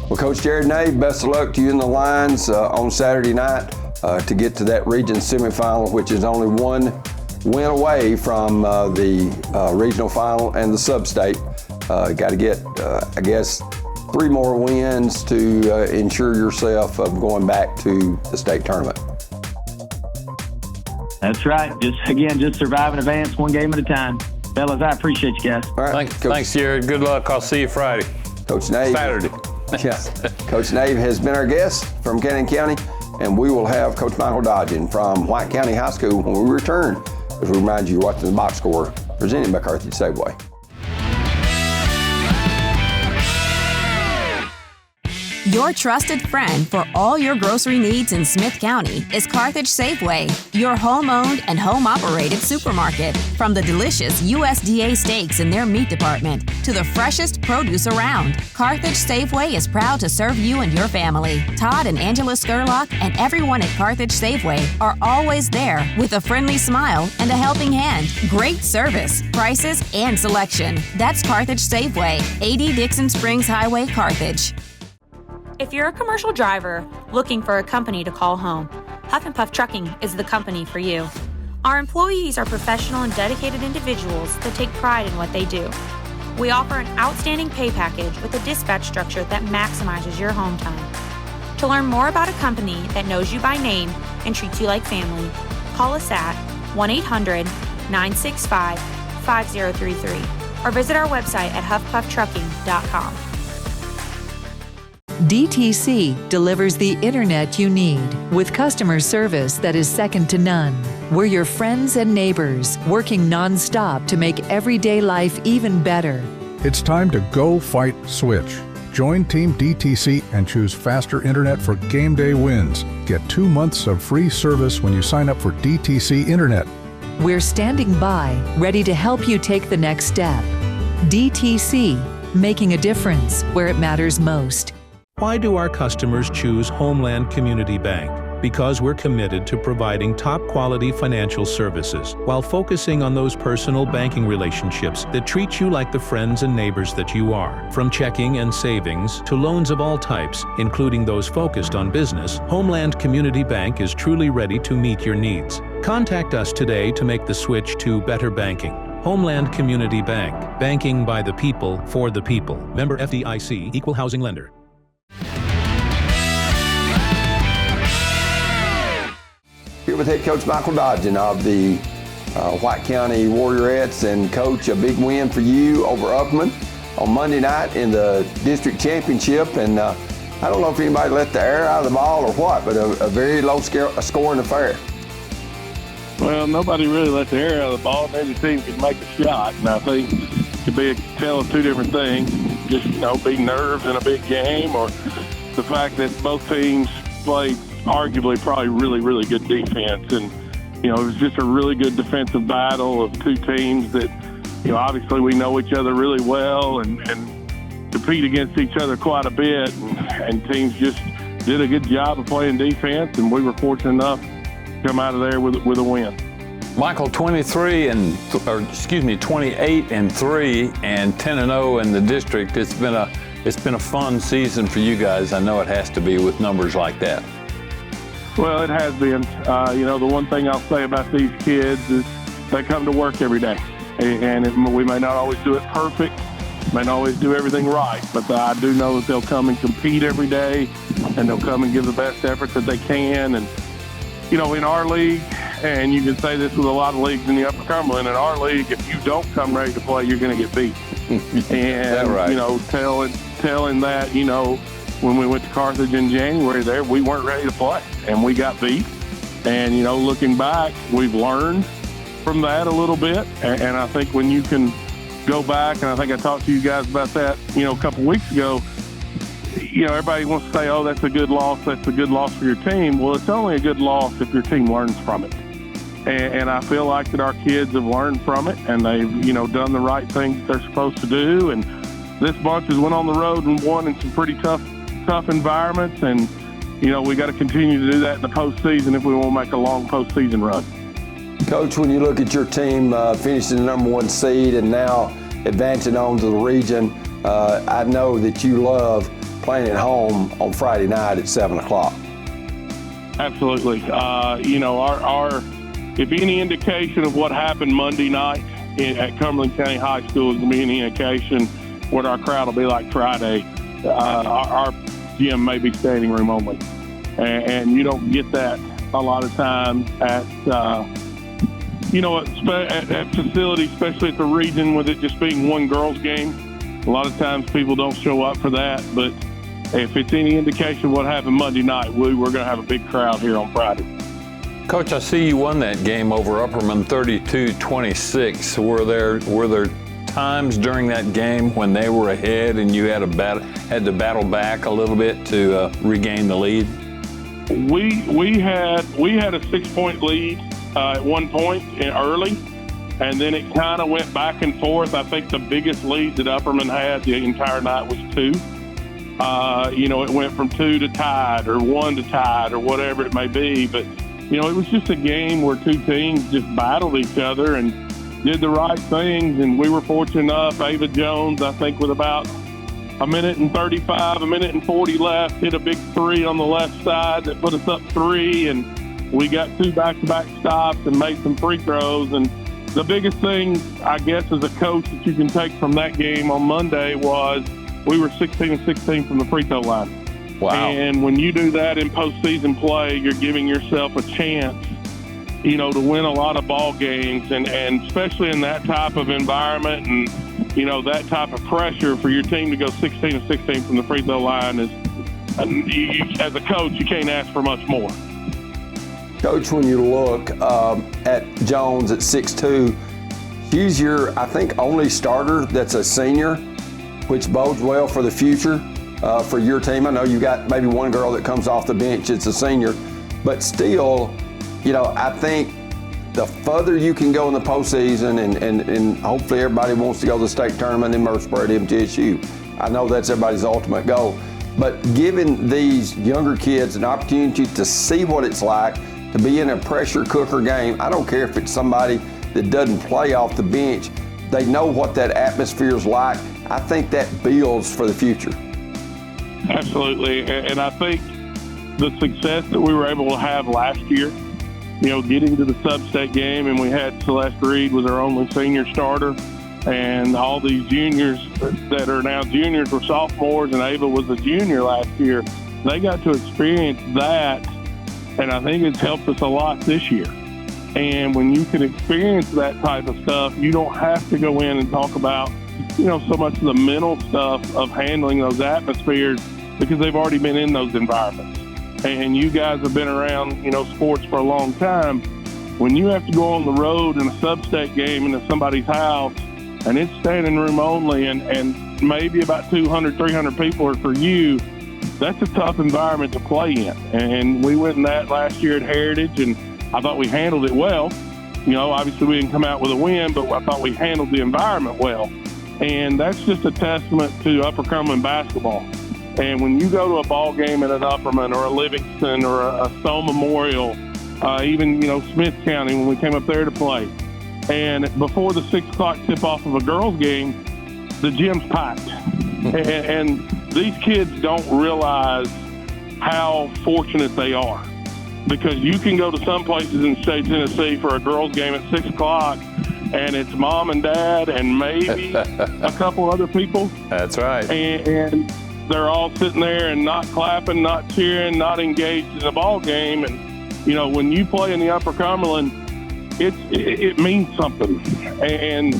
Well, Coach Jared Nave, best of luck to you in the Lions on Saturday night to get to that region semifinal, which is only one win away from the regional final and the sub-state. Got to get, I guess, 3 more wins to ensure yourself of going back to the state tournament. That's right. Just survive and advance one game at a time. Fellas, I appreciate you guys. All right. Thanks, Jared. Good luck. I'll see you Friday. Coach Nave. Saturday. Yes. Coach Nave has been our guest from Cannon County, and we will have Coach Michael Dodgen from White County High School when we return, as we remind you you're watching the box score presented by Carthage Safeway. Your trusted friend for all your grocery needs in Smith County is Carthage Safeway, your home-owned and home-operated supermarket. From the delicious USDA steaks in their meat department to the freshest produce around, Carthage Safeway is proud to serve you and your family. Todd and Angela Skurlock and everyone at Carthage Safeway are always there with a friendly smile and a helping hand. Great service, prices, and selection. That's Carthage Safeway, 80 Dixon Springs Highway, Carthage. If you're a commercial driver looking for a company to call home, Huff and Puff Trucking is the company for you. Our employees are professional and dedicated individuals that take pride in what they do. We offer an outstanding pay package with a dispatch structure that maximizes your home time. To learn more about a company that knows you by name and treats you like family, call us at 1-800-965-5033 or visit our website at huffpufftrucking.com. DTC delivers the internet you need with customer service that is second to none. We're your friends and neighbors, working non-stop to make everyday life even better. It's time to go fight switch. Join Team DTC and choose faster internet for game day wins. Get 2 months of free service when you sign up for DTC Internet. We're standing by, ready to help you take the next step. DTC, making a difference where it matters most. Why do our customers choose Homeland Community Bank? Because we're committed to providing top-quality financial services while focusing on those personal banking relationships that treat you like the friends and neighbors that you are. From checking and savings to loans of all types, including those focused on business, Homeland Community Bank is truly ready to meet your needs. Contact us today to make the switch to better banking. Homeland Community Bank. Banking by the people, for the people. Member FDIC, Equal Housing Lender. Here with head coach Michael Dodgen of the White County Warriorettes. And coach, a big win for you over Upperman on Monday night in the district championship. And I don't know if anybody let the air out of the ball or what, but a very low scoring affair. Well, nobody really let the air out of the ball. Every team could make a shot. And I think it could be a tale of two different things. Just, big nerves in a big game, or the fact that both teams played arguably probably really, really good defense. And, it was just a really good defensive battle of two teams that, obviously we know each other really well and compete against each other quite a bit. And teams just did a good job of playing defense, and we were fortunate enough to come out of there with a win. Michael, 28-3 and 10-0 in the district. It's been a fun season for you guys. I know it has to be with numbers like that. Well, it has been. The one thing I'll say about these kids is they come to work every day. And we may not always do it perfect, may not always do everything right, but I do know that they'll come and compete every day, and they'll come and give the best effort that they can. And, in our league, and you can say this with a lot of leagues in the Upper Cumberland, in our league, if you don't come ready to play, you're going to get beat. And, right? Telling that, when we went to Carthage in January there, we weren't ready to play, and we got beat. And, looking back, we've learned from that a little bit. And I think when you can go back, and I think I talked to you guys about that, a couple weeks ago, everybody wants to say, oh, that's a good loss for your team. Well, it's only a good loss if your team learns from it. And I feel like that our kids have learned from it, and they've, done the right things they're supposed to do. And this bunch has went on the road and won in some pretty tough environments, and we got to continue to do that in the postseason if we want to make a long postseason run. Coach, when you look at your team finishing the number 1 seed and now advancing on to the region, I know that you love playing at home on Friday night at 7 o'clock. Absolutely. If any indication of what happened Monday night at Cumberland County High School is going to be any indication what our crowd will be like Friday, our gym may be standing room only. And you don't get that a lot of times at facilities, especially at the region, with it just being one girls' game. A lot of times people don't show up for that, but if it's any indication of what happened Monday night, we're going to have a big crowd here on Friday. Coach, I see you won that game over Upperman 32-26. Were there times during that game when they were ahead and you had to battle back a little bit to regain the lead? We had a 6-point lead at one point early, and then it kind of went back and forth. I think the biggest lead that Upperman had the entire night was 2. It went from 2 to tied or 1 to tied or whatever it may be. But, it was just a game where two teams just battled each other and did the right things. And we were fortunate enough, Ava Jones, I think with about a minute and 35, a minute and 40 left, hit a big 3 on the left side that put us up 3. And we got 2 back-to-back stops and made some free throws. And the biggest thing, I guess, as a coach that you can take from that game on Monday was we were 16-16 from the free throw line. Wow. And when you do that in postseason play, you're giving yourself a chance, to win a lot of ball games. And especially in that type of environment and, that type of pressure for your team to go 16-16 from the free throw line is, as a coach, you can't ask for much more. Coach, when you look at Jones at 6'2", he's your, I think, only starter that's a senior, which bodes well for the future for your team. I know you got maybe one girl that comes off the bench, it's a senior, but still, I think the further you can go in the postseason, and hopefully everybody wants to go to the state tournament in Murfreesboro at MTSU. I know that's everybody's ultimate goal, but giving these younger kids an opportunity to see what it's like to be in a pressure cooker game. I don't care if it's somebody that doesn't play off the bench. They know what that atmosphere is like. I think that builds for the future. Absolutely. And I think the success that we were able to have last year, getting to the sub-state game, and we had Celeste Reed was our only senior starter, and all these juniors that are now juniors were sophomores, and Ava was a junior last year. They got to experience that, and I think it's helped us a lot this year. And when you can experience that type of stuff, you don't have to go in and talk about, so much of the mental stuff of handling those atmospheres because they've already been in those environments. And you guys have been around, sports for a long time. When you have to go on the road in a sub-state game into somebody's house and it's standing room only and maybe about 200, 300 people are for you, that's a tough environment to play in. And we went in that last year at Heritage, and I thought we handled it well. Obviously we didn't come out with a win, but I thought we handled the environment well. And that's just a testament to Upper Cumberland basketball. And when you go to a ball game at an Upperman or a Livingston or a Stone Memorial, even, Smith County when we came up there to play, and before the 6 o'clock tip-off of a girls' game, the gym's packed. and these kids don't realize how fortunate they are, because you can go to some places in state Tennessee for a girls' game at 6 o'clock, and it's mom and dad and maybe a couple other people. That's right. And they're all sitting there and not clapping, not cheering, not engaged in the ball game. And, when you play in the Upper Cumberland, it means something. And,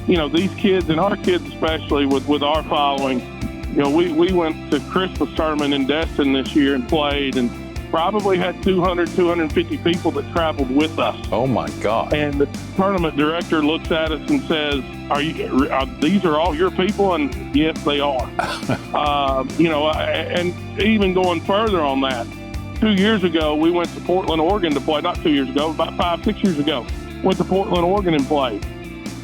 these kids, and our kids especially with our following, we went to Christmas tournament in Destin this year and played, and probably had 200, 250 people that traveled with us. Oh my God. And the tournament director looks at us and says, these are all your people? And yes, they are. And even going further on that, 2 years ago, we went to Portland, Oregon to play. Not 2 years ago, about 5-6 years ago, went to Portland, Oregon and played.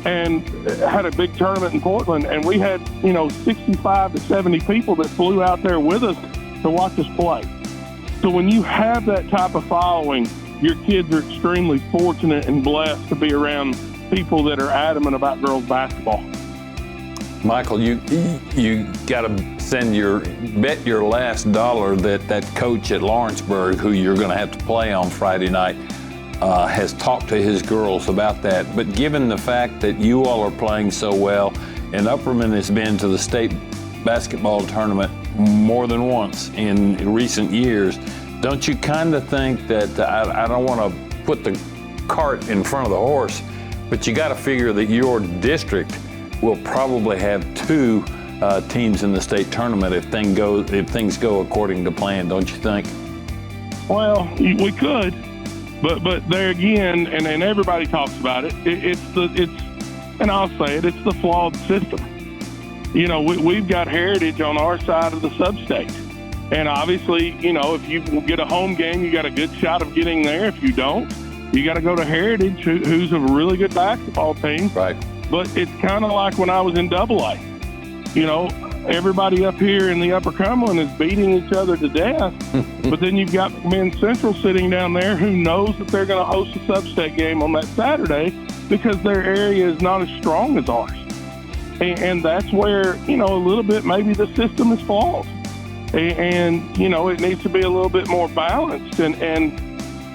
And had a big tournament in Portland, and we had, 65 to 70 people that flew out there with us to watch us play. So when you have that type of following, your kids are extremely fortunate and blessed to be around people that are adamant about girls basketball. Michael, you got to bet your last dollar that coach at Lawrenceburg, who you're going to have to play on Friday night, has talked to his girls about that. But given the fact that you all are playing so well, and Upperman has been to the state basketball tournament more than once in recent years, don't you kind of think that, I don't want to put the cart in front of the horse, but you got to figure that your district will probably have 2 teams in the state tournament if things go according to plan, don't you think? Well, we could, but there again, and everybody talks about it. It's and I'll say it, it's the flawed system. You know, we've got Heritage on our side of the sub-state. And obviously, you know, if you get a home game, you got a good shot of getting there. If you don't, you got to go to Heritage, who's a really good basketball team. Right. But it's kind of like when I was in AA. You know, everybody up here in the Upper Cumberland is beating each other to death. But then you've got Men's Central sitting down there who knows that they're going to host a sub-state game on that Saturday because their area is not as strong as ours. And that's where, you know, a little bit maybe the system is flawed. And, you know, it needs to be a little bit more balanced and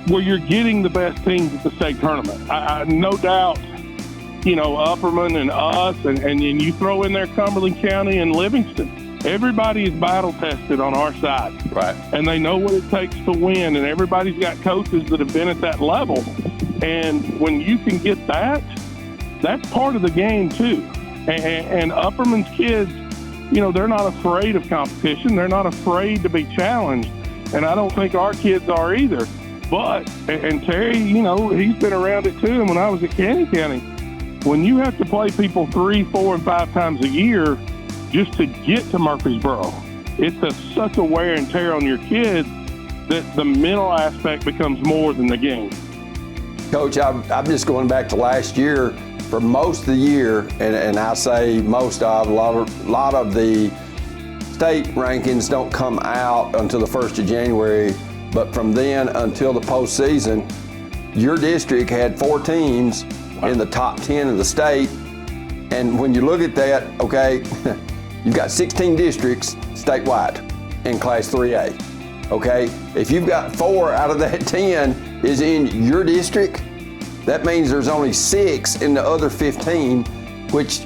where you're getting the best teams at the state tournament. I no doubt, you know, Upperman and us, and you throw in there Cumberland County and Livingston. Everybody is battle tested on our side. Right. And they know what it takes to win, and everybody's got coaches that have been at that level. And when you can get that, that's part of the game too. And Upperman's kids, you know, they're not afraid of competition. They're not afraid to be challenged. And I don't think our kids are either. But, and Terry, you know, he's been around it too. And when I was at Canyon County, when you have to play people 3, 4, and 5 times a year just to get to Murfreesboro, it's such a wear and tear on your kids that the mental aspect becomes more than the game. Coach, I'm just going back to last year. For most of the year, and I say most of, a lot of the state rankings don't come out until the 1st of January, but from then until the postseason, your district had 4 teams in the top 10 of the state. And when you look at that, okay, you've got 16 districts statewide in Class 3A, okay? If you've got 4 out of that 10 is in your district, that means there's only 6 in the other 15, which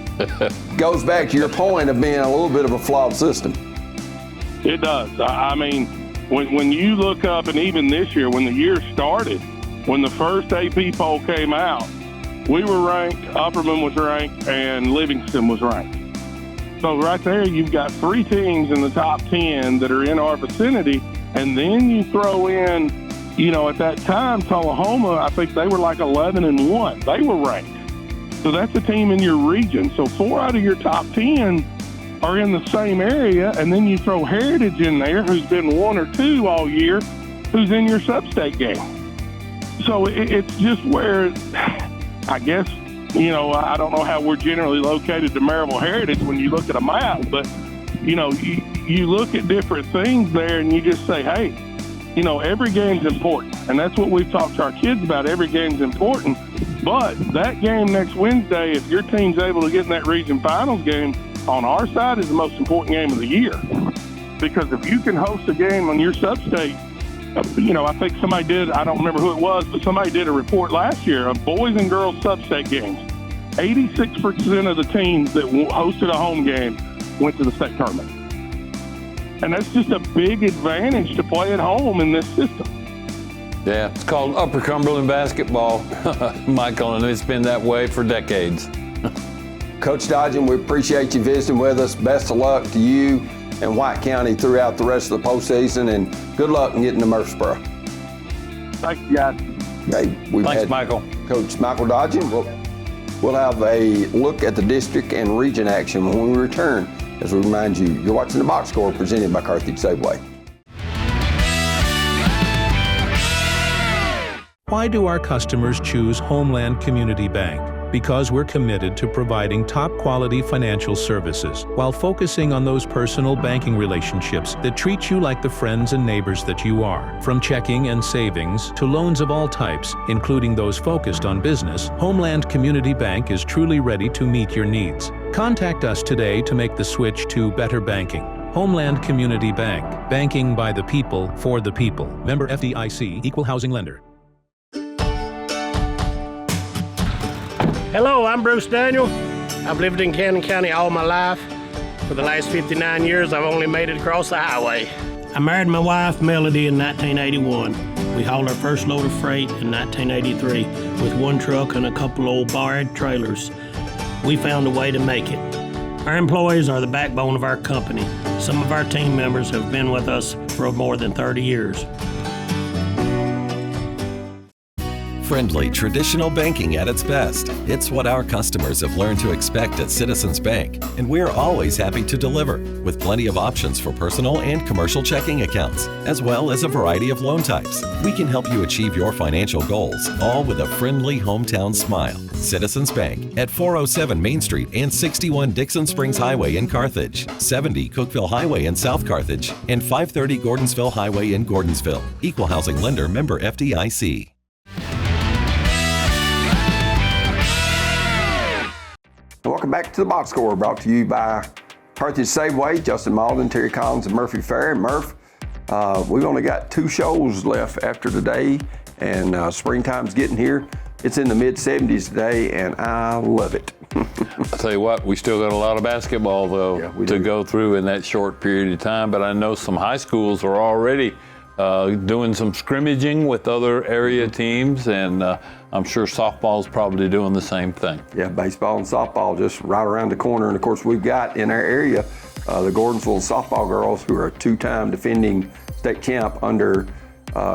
goes back to your point of being a little bit of a flawed system. It does. I mean, when you look up, and even this year, when the year started, when the first AP poll came out, we were ranked, Upperman was ranked, and Livingston was ranked. So right there, you've got 3 teams in the top 10 that are in our vicinity, and then you throw in, you know, at that time, Tullahoma, I think they were like 11-1. They were ranked. So that's a team in your region. So 4 out of your top 10 are in the same area, and then you throw Heritage in there, who's been 1 or 2 all year, who's in your sub-state game. So it's just where, I guess, you know, I don't know how we're generally located to Maryville Heritage when you look at a map, but, you know, you look at different things there and you just say, hey, you know, every game's important, and that's what we've talked to our kids about. Every game's important, but that game next Wednesday, if your team's able to get in that region finals game, on our side is the most important game of the year. Because if you can host a game on your sub-state, you know, I think somebody did, I don't remember who it was, but somebody did a report last year of boys and girls sub-state games. 86% of the teams that hosted a home game went to the state tournament. And that's just a big advantage to play at home in this system. Yeah, it's called Upper Cumberland basketball, Michael, and it's been that way for decades. Coach Dodgen, we appreciate you visiting with us. Best of luck to you and White County throughout the rest of the postseason, and good luck in getting to Murfreesboro. Thank you, guys. Okay, Thanks, Michael. Coach Michael Dodgen. We'll have a look at the district and region action when we return. As we remind you, you're watching The Box Score presented by Carthage Safeway. Why do our customers choose Homeland Community Bank? Because we're committed to providing top-quality financial services while focusing on those personal banking relationships that treat you like the friends and neighbors that you are. From checking and savings to loans of all types, including those focused on business, Homeland Community Bank is truly ready to meet your needs. Contact us today to make the switch to better banking. Homeland Community Bank. Banking by the people, for the people. Member FDIC, Equal Housing Lender. Hello, I'm Bruce Daniel. I've lived in Cannon County all my life. For the last 59 years, I've only made it across the highway. I married my wife, Melody, in 1981. We hauled our first load of freight in 1983 with 1 truck and a couple old borrowed trailers. We found a way to make it. Our employees are the backbone of our company. Some of our team members have been with us for more than 30 years. Friendly, traditional banking at its best. It's what our customers have learned to expect at Citizens Bank, and we're always happy to deliver, with plenty of options for personal and commercial checking accounts, as well as a variety of loan types. We can help you achieve your financial goals, all with a friendly hometown smile. Citizens Bank at 407 Main Street and 61 Dixon Springs Highway in Carthage, 70 Cookeville Highway in South Carthage, and 530 Gordonsville Highway in Gordonsville. Equal housing lender, member FDIC. Welcome back to the Box Score, brought to you by Carthage Safeway, Justin Malden, Terry Collins, and Murphy Fair. Murph, we've only got 2 shows left after today, and springtime's getting here. It's in the mid-70s today, and I love it. I'll tell you what, we still got a lot of basketball, though, to go through in that short period of time, but I know some high schools are already doing some scrimmaging with other area teams, and I'm sure softball's probably doing the same thing. Yeah, baseball and softball just right around the corner. And of course, we've got in our area the Gordonsville softball girls, who are a 2-time defending state champ under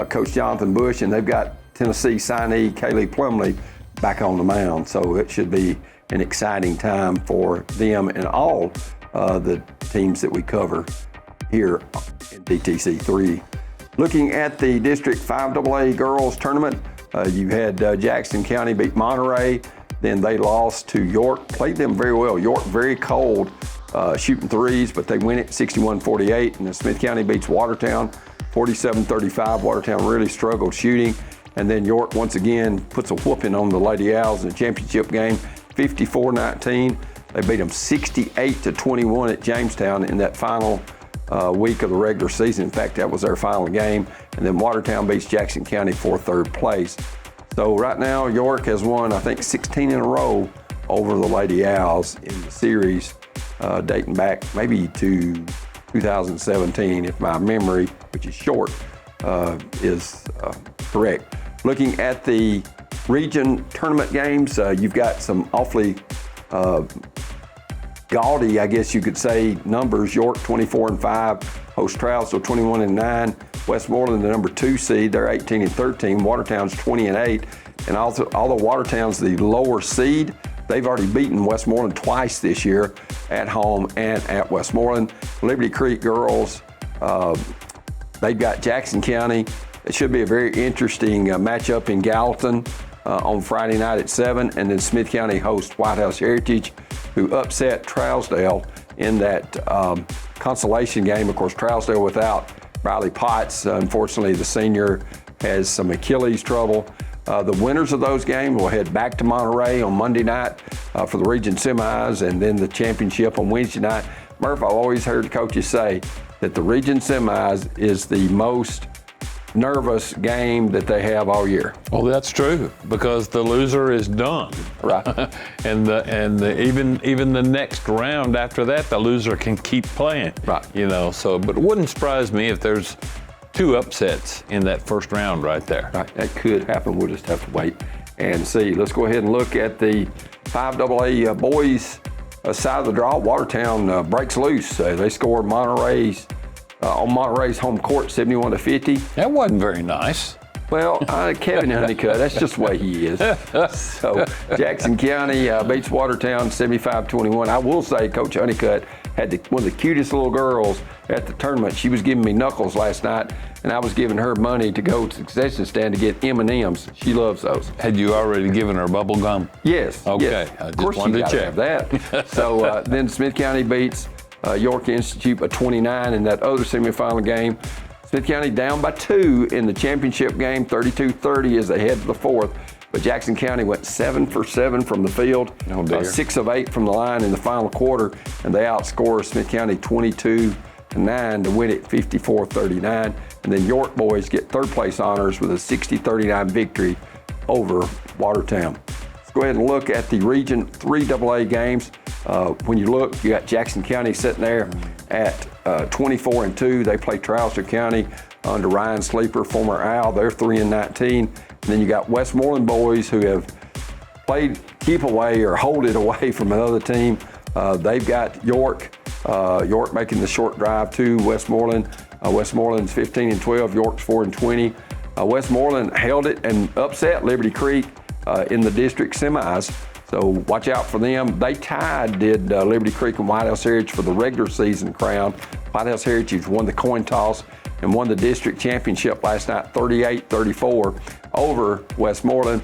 Coach Jonathan Bush, and they've got Tennessee signee Kaylee Plumley back on the mound. So it should be an exciting time for them and all the teams that we cover here in DTC 3. Looking at the District 5AA girls tournament, you had Jackson County beat Monterey, then they lost to York, played them very well. York very cold, shooting threes, but they win it 61-48, and then Smith County beats Watertown 47-35. Watertown really struggled shooting, and then York once again puts a whooping on the Lady Owls in the championship game, 54-19. They beat them 68-21 at Jamestown in that final week of the regular season. In fact, that was their final game. And then Watertown beats Jackson County for 3rd place. So right now, York has won, I think, 16 in a row over the Lady Owls in the series, dating back maybe to 2017, if my memory, which is short, is correct. Looking at the region tournament games, you've got some awfully gaudy, I guess you could say, numbers. York 24-5, host Trousdale 21-9, Westmoreland the number 2 seed, they're 18-13, Watertown's 20-8, and although Watertown's the lower seed, they've already beaten Westmoreland twice this year at home and at Westmoreland. Liberty Creek girls, they've got Jackson County. It should be a very interesting matchup in Gallatin on Friday night at 7, and then Smith County hosts White House Heritage, who upset Trousdale in that consolation game. Of course, Trousdale without Riley Potts. Unfortunately, the senior has some Achilles trouble. The winners of those games will head back to Monterey on Monday night for the region semis, and then the championship on Wednesday night. Murph, I've always heard the coaches say that the region semis is the most nervous game that they have all year. Well, that's true, because the loser is done. Right. and even the next round after that, the loser can keep playing. Right. You know, so, but it wouldn't surprise me if there's 2 upsets in that first round right there. Right, that could happen. We'll just have to wait and see. Let's go ahead and look at the 5AA boys side of the draw. Watertown breaks loose. They score Monterey's on Monterey's home court, 71-50. That wasn't very nice. Well, Kevin Honeycutt, that's just the way he is. So Jackson County beats Watertown 75-21. I will say Coach Honeycutt had one of the cutest little girls at the tournament. She was giving me knuckles last night, and I was giving her money to go to the concession stand to get M&Ms. She loves those. Had you already given her bubble gum? Yes. Okay. Yes. I of course, wanted you to check that. So then Smith County beats York Institute by 29 in that other semifinal game. Smith County down by 2 in the championship game, 32-30 as they head to the 4th. But Jackson County went 7 for 7 from the field, 6 of 8 from the line in the final quarter, and they outscore Smith County 22-9 to win it 54-39. And then York boys get 3rd place honors with a 60-39 victory over Watertown. Let's go ahead and look at the Region 3AA games. When you look, you got Jackson County sitting there at 24-2. They play Trousdale County under Ryan Sleeper, former Owl. They're 3-19. And then you got Westmoreland boys who have played keep away or hold it away from another team. They've got York. York making the short drive to Westmoreland. Westmoreland's 15-12. York's 4-20. Westmoreland held it and upset Liberty Creek in the district semis. So watch out for them. They tied, Liberty Creek and White House Heritage for the regular season crown. White House Heritage won the coin toss and won the district championship last night, 38-34 over Westmoreland.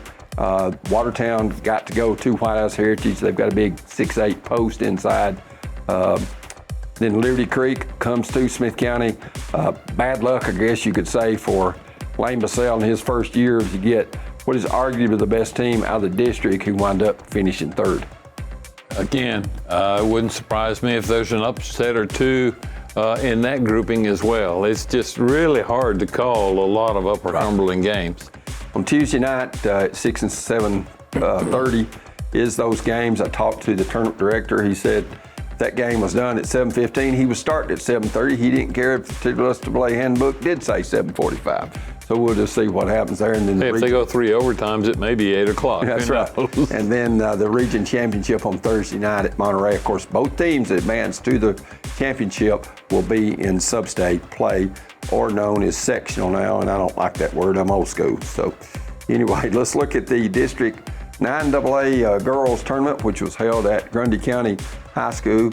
Watertown got to go to White House Heritage. They've got a big 6'8" post inside. Then Liberty Creek comes to Smith County. Bad luck, I guess you could say, for Lane Bassell in his first year as you get what is arguably the best team out of the district who wind up finishing third. Again, it wouldn't surprise me if there's an upset or two in that grouping as well. It's just really hard to call a lot of Upper Cumberland games. On Tuesday night at 6 and 7:30 is those games. I talked to the tournament director. He said that game was done at 7:15. He was starting at 7:30. He didn't care if the NCAA handbook did say 7:45. So we'll just see what happens there. And then if they go 3 overtimes, it may be 8 o'clock. That's right. And then the region championship on Thursday night at Monterey. Of course, both teams that advance to the championship will be in sub-state play, or known as sectional now. And I don't like that word. I'm old school. So anyway, let's look at the District 9AA girls tournament, which was held at Grundy County High School.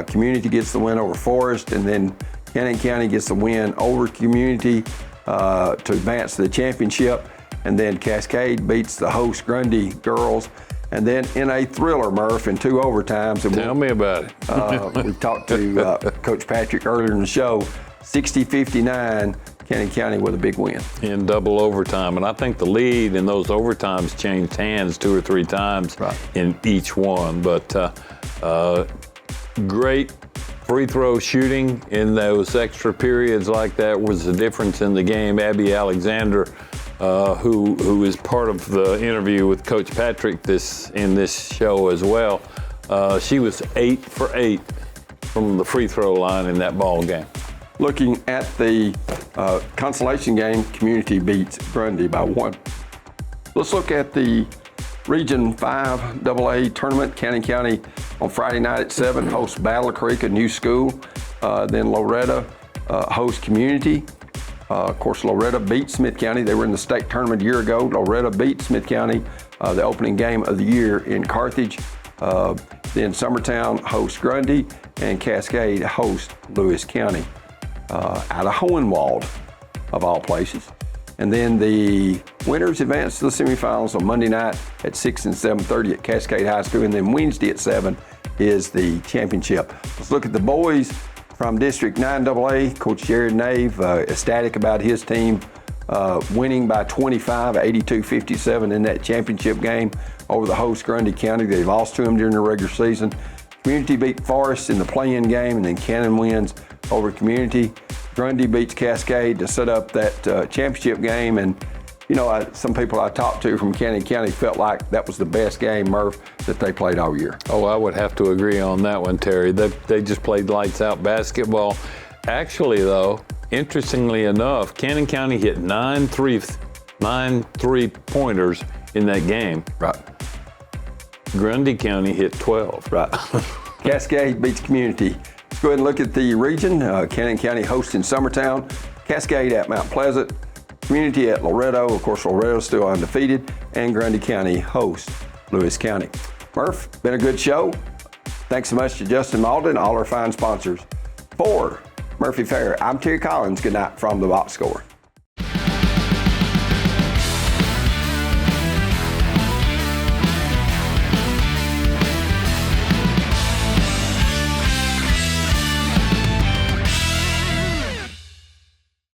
Community gets the win over Forest, and then Cannon County gets the win over Community to advance to the championship. And then Cascade beats the host Grundy girls. And then in a thriller, Murph, in 2 overtimes. And Tell me about it. We talked to Coach Patrick earlier in the show, 60-59, Cannon County with a big win. In double overtime. And I think the lead in those overtimes changed hands 2 or 3 times in each one. But great free throw shooting in those extra periods like that was the difference in the game. Abi Alexander, who is part of the interview with Coach Patrick in this show as well, she was 8 for 8 from the free throw line in that ball game. Looking at the consolation game, Community beats Grundy by 1. Let's look at the Region 5 AA tournament. Cannon County on Friday night at 7 hosts Battle Creek, a new school. Then Loretta hosts Community. Of course, Loretta beat Smith County. They were in the state tournament a year ago. Loretta beat Smith County, the opening game of the year in Carthage. Then Summertown hosts Grundy, and Cascade hosts Lewis County out of Hohenwald, of all places. And then the winners advance to the semifinals on Monday night at 6 and 7:30 at Cascade High School. And then Wednesday at 7 is the championship. Let's look at the boys from District 9AA. Coach Jared Nave ecstatic about his team winning by 25, 82-57 in that championship game over the host Grundy County. They lost to them during the regular season. Community beat Forest in the play-in game, and then Cannon wins over Community. Grundy beats Cascade to set up that championship game. And, you know, some people I talked to from Cannon County felt like that was the best game, Murph, that they played all year. Oh, I would have to agree on that one, Terry. They just played lights-out basketball. Actually, though, interestingly enough, Cannon County hit 9 three-pointers in that game. Right. Grundy County hit 12. Right. Cascade beats Community. Let's go ahead and look at the region. Cannon County hosting Summertown. Cascade at Mount Pleasant. Community at Loretto. Of course, Loretto's still undefeated. And Grundy County hosts Lewis County. Murph, been a good show. Thanks so much to Justin Malden and all our fine sponsors. For Murphy Fair, I'm Terry Collins. Good night from the Box Score.